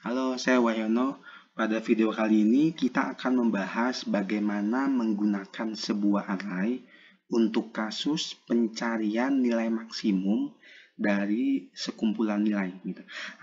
Halo, saya Wahyono. Pada video kali ini kita akan membahas bagaimana menggunakan sebuah array untuk kasus pencarian nilai maksimum dari sekumpulan nilai.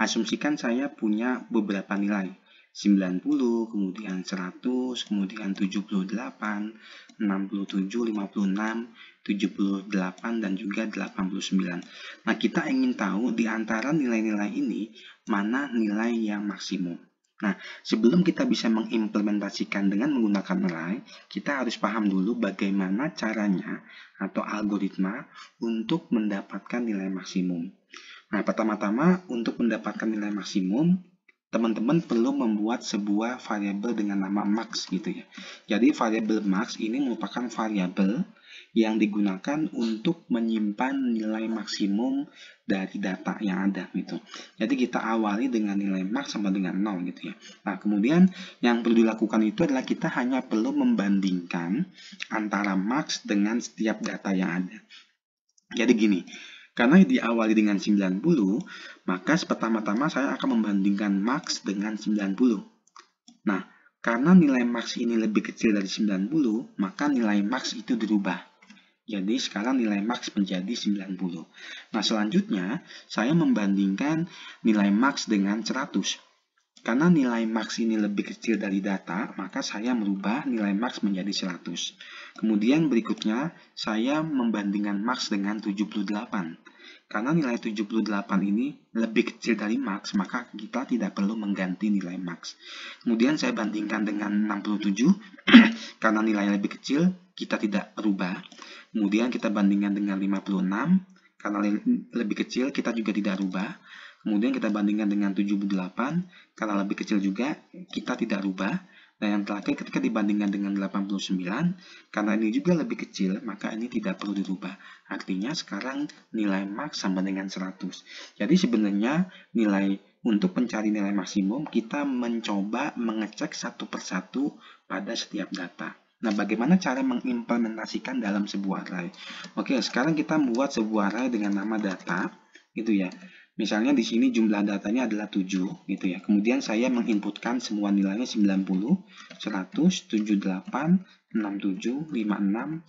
Asumsikan saya punya beberapa nilai, 90, kemudian 100, kemudian 78, 67, 56, 78, dan juga 89. Nah, kita ingin tahu di antara nilai-nilai ini mana nilai yang maksimum. Nah, sebelum kita bisa mengimplementasikan dengan menggunakan array, kita harus paham dulu bagaimana caranya atau algoritma untuk mendapatkan nilai maksimum. Nah, pertama-tama untuk mendapatkan nilai maksimum, teman-teman perlu membuat sebuah variabel dengan nama max gitu ya. Jadi variabel max ini merupakan variabel yang digunakan untuk menyimpan nilai maksimum dari data yang ada gitu. Jadi kita awali dengan nilai max sama dengan 0 gitu ya. Nah, kemudian yang perlu dilakukan itu adalah kita hanya perlu membandingkan antara max dengan setiap data yang ada. Jadi gini, karena diawali dengan 90, maka pertama-tama saya akan membandingkan max dengan 90. Nah, karena nilai max ini lebih kecil dari 90, maka nilai max itu dirubah. Jadi sekarang nilai max menjadi 90. Nah, selanjutnya saya membandingkan nilai max dengan 100. Karena nilai max ini lebih kecil dari data, maka saya merubah nilai max menjadi 100. Kemudian berikutnya, saya membandingkan max dengan 78. Karena nilai 78 ini lebih kecil dari max, maka kita tidak perlu mengganti nilai max. Kemudian saya bandingkan dengan 67, karena nilai lebih kecil, kita tidak berubah. Kemudian kita bandingkan dengan 56, karena lebih kecil, kita juga tidak rubah. Kemudian kita bandingkan dengan 78, karena lebih kecil juga, kita tidak rubah. Dan yang terakhir ketika dibandingkan dengan 89, karena ini juga lebih kecil, maka ini tidak perlu dirubah. Artinya sekarang nilai max sama dengan 100. Jadi sebenarnya nilai untuk mencari nilai maksimum, kita mencoba mengecek satu persatu pada setiap data. Nah, bagaimana cara mengimplementasikan dalam sebuah array? Oke, sekarang kita membuat sebuah array dengan nama data, gitu ya. Misalnya di sini jumlah datanya adalah 7, gitu ya. Kemudian saya menginputkan semua nilainya 90, 100, 78, 67, 56,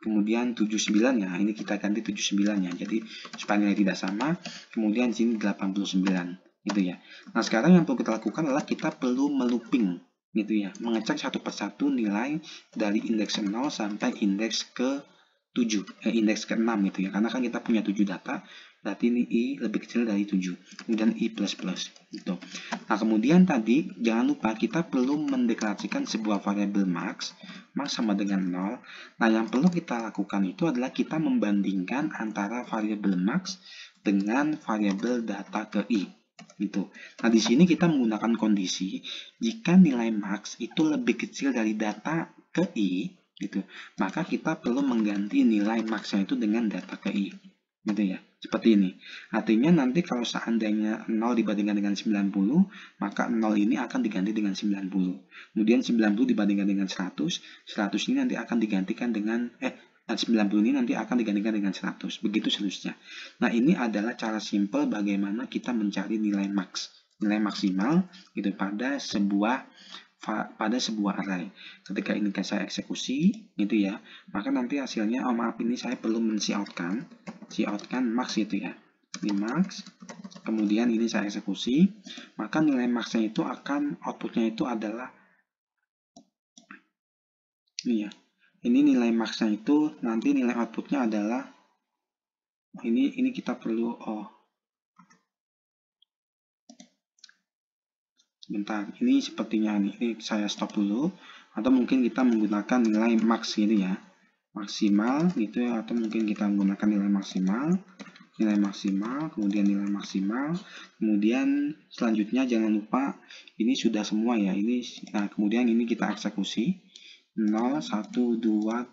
kemudian 79 ya. Ini kita ganti 79 ya. Jadi supaya nilai tidak sama, kemudian di sini 89, gitu ya. Nah, sekarang yang perlu kita lakukan adalah kita perlu melooping, gitu ya. Mengecek satu persatu nilai dari indeks 0 sampai indeks ke 7, indeks ke-6 gitu ya. Karena kan kita punya 7 data, berarti ini I lebih kecil dari 7. Kemudian I++, gitu. Nah, kemudian tadi jangan lupa kita perlu mendeklarasikan sebuah variabel max sama dengan 0. Nah, yang perlu kita lakukan itu adalah kita membandingkan antara variabel max dengan variabel data ke I. Gitu. Nah, di sini kita menggunakan kondisi jika nilai max itu lebih kecil dari data ke I, gitu, maka kita perlu mengganti nilai max-nya itu dengan data ke I, gitu ya, seperti ini. Artinya nanti kalau seandainya 0 dibandingkan dengan 90, maka 0 ini akan diganti dengan 90. Kemudian 90 dibandingkan dengan 100, 100 ini nanti akan digantikan dengan 90 ini nanti akan digantikan dengan 100, begitu seterusnya. Nah, ini adalah cara simpel bagaimana kita mencari nilai max, nilai maksimal gitu pada sebuah array. Ketika ini saya eksekusi gitu ya, maka nanti hasilnya, maaf, ini saya perlu coutkan max gitu ya. Ini max, kemudian ini saya eksekusi, maka nilai maxnya itu akan outputnya itu adalah ini ya. Ini nilai maxnya itu nanti nilai outputnya adalah ini kita perlu bentar, ini sepertinya ini saya stop dulu, atau mungkin kita menggunakan nilai max gitu ya, maksimal gitu ya, atau mungkin kita menggunakan nilai maksimal, kemudian nilai maksimal, kemudian selanjutnya jangan lupa ini sudah semua ya, ini. Nah, kemudian ini kita eksekusi 0, 1, 2,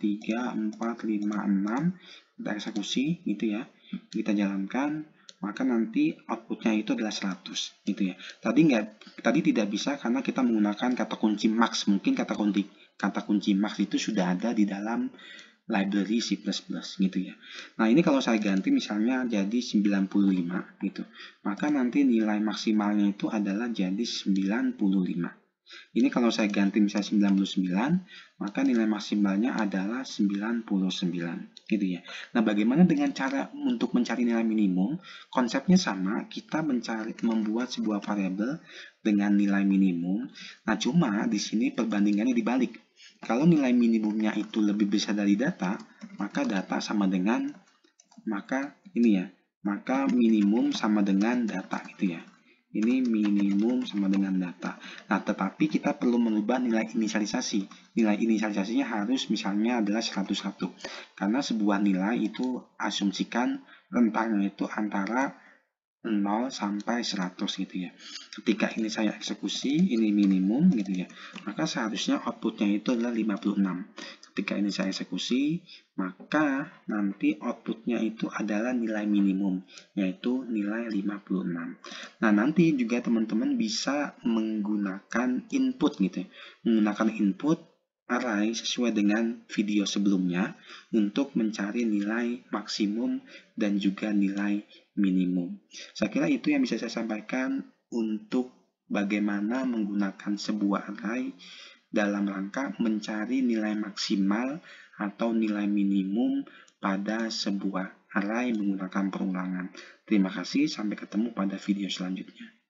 3, 4, 5, 6, kita eksekusi gitu ya, kita jalankan, maka nanti outputnya itu adalah 100 gitu ya. Tadi tidak bisa karena kita menggunakan kata kunci max. Mungkin kata kunci max itu sudah ada di dalam library C++ gitu ya. Nah, ini kalau saya ganti misalnya jadi 95 gitu. Maka nanti nilai maksimalnya itu adalah jadi 95. Ini kalau saya ganti misalnya 99, maka nilai maksimalnya adalah 99 gitu ya. Nah, bagaimana dengan cara untuk mencari nilai minimum? Konsepnya sama, kita membuat sebuah variabel dengan nilai minimum. Nah, cuma di sini perbandingannya dibalik. Kalau nilai minimumnya itu lebih besar dari data, maka data sama dengan maka minimum sama dengan data gitu ya. Ini minimum sama dengan data. Nah, tetapi kita perlu merubah nilai inisialisasi. Nilai inisialisasinya harus misalnya adalah 101. Karena sebuah nilai itu asumsikan rentangnya itu antara 0 sampai 100 gitu ya. Ketika ini saya eksekusi, ini minimum gitu ya. Maka seharusnya outputnya itu adalah 56. Ketika ini saya eksekusi, maka nanti outputnya itu adalah nilai minimum, yaitu nilai 56. Nah, nanti juga teman-teman bisa menggunakan input gitu ya. Menggunakan input array sesuai dengan video sebelumnya untuk mencari nilai maksimum dan juga nilai minimum. Saya kira itu yang bisa saya sampaikan untuk bagaimana menggunakan sebuah array dalam rangka mencari nilai maksimal atau nilai minimum pada sebuah array menggunakan perulangan. Terima kasih, sampai ketemu pada video selanjutnya.